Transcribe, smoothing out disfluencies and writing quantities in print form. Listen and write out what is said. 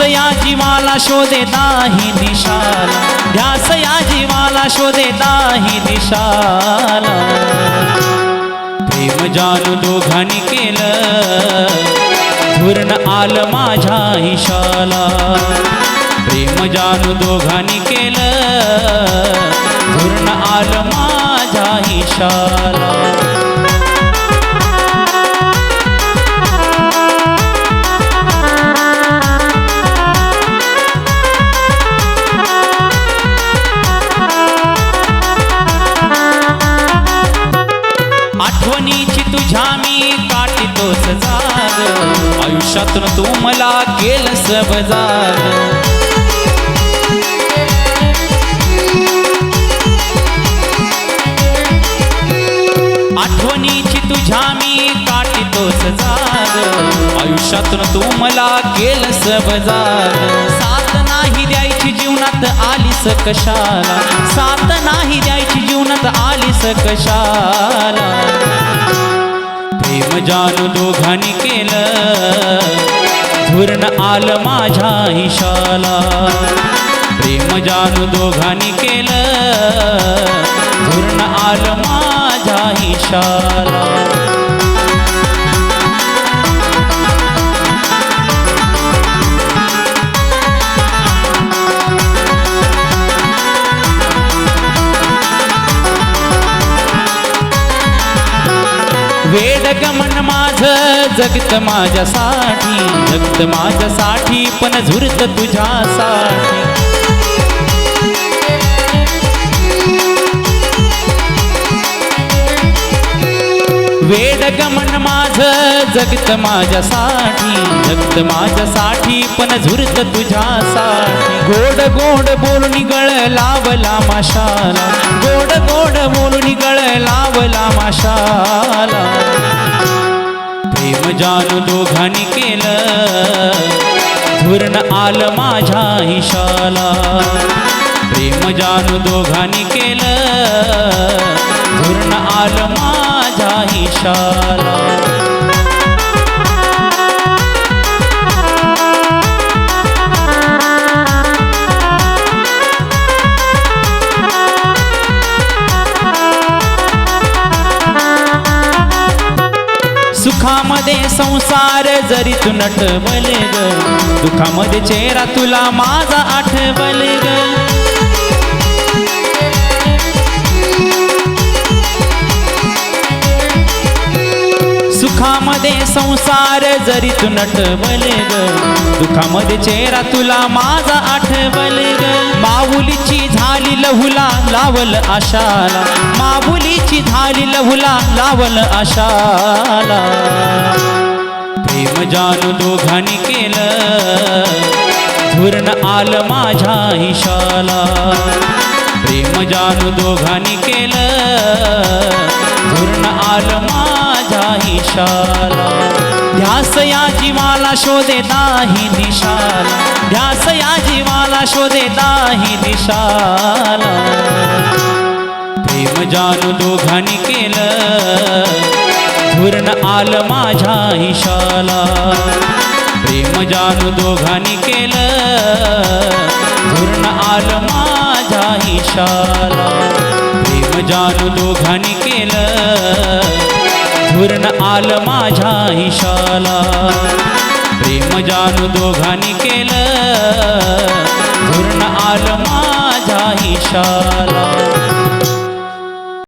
या जीवाला शोधे दाही दिशाला, ध्यास या जीवाला शोधे दाही दिशाला. प्रेम जानू दोघांनी केलं, धुरण आलं माझ्या हिशाला. प्रेम जानू दोघांनी केलं, धुरण आलं माझ्या हिशाला. आठवणीची तुझ्या मी काटितोच जाग, आयुष्यातून तू मला केलंस बजाग. आठवणीची तुझ्या मी काटितोच जाग, आयुष्यातून तू मला केलंस बजाग. साथ नाही द्यायची जीवनात आलीस कशाला, साथ नाही द्यायची जीवनात आलीस कशाला. प्रेम जानू दोघांनी केलं, धुरण आलं माझ्या हिशाला. प्रेम जानू दोघांनी केलं, धुरण आलं माझ्या हिशाला. वेड गमन माझं जगत माझ्यासाठी, जगत माझ्यासाठी पण झुरत तुझ्यासाठी. वेड गमन माझं जगत माझ्यासाठी, जगत माझ्यासाठी पण झुरत तुझ्यासाठी. गोड गोड बोलून गळ लावला माशाला, गोड गोड बोलून गळ लावला माशाला. प्रेम जानू दोघांनी केलं, धुरण आलं माझ्या हिशाला. प्रेम जानू दोघांनी केलं, धुरण आलं माझ्या हिशाला. सुखामध्ये संसार जरी तू नटवले ग, दुःखामध्ये चेहरा तुला माझा आठवले ग. सुखामध्ये संसार जरी तू नटवले ग, दुःखामध्ये चेहरा तुला माझा आठवले ग. माऊलीची झाली लहुला लावल आशाला, माऊलीची झाली लहुला लावल आशाला. प्रेम जानू दोघांनी केलं, धुरण आलं माझ्या हिशाला. प्रेम जानू दोघांनी केलं, धुरण आलं माझ्या हिशाला. ध्यास या जीवाला शोधे दाही दिशाला, ध्यास या जीवाला शोधे दाही दिशाला. प्रेम जानू दोघांनी केलं, धुरण आलं माझ्या हिशाला. प्रेम जानू दोघांनी केलं, धुरण आलं माझ्या हिशाला. प्रेम जानू दोघांनी केलं, धुरण आलं माझ्या हिशाला. प्रेम जानू दोघांनी केलं, धुरण आलं माझ्या हिशाला.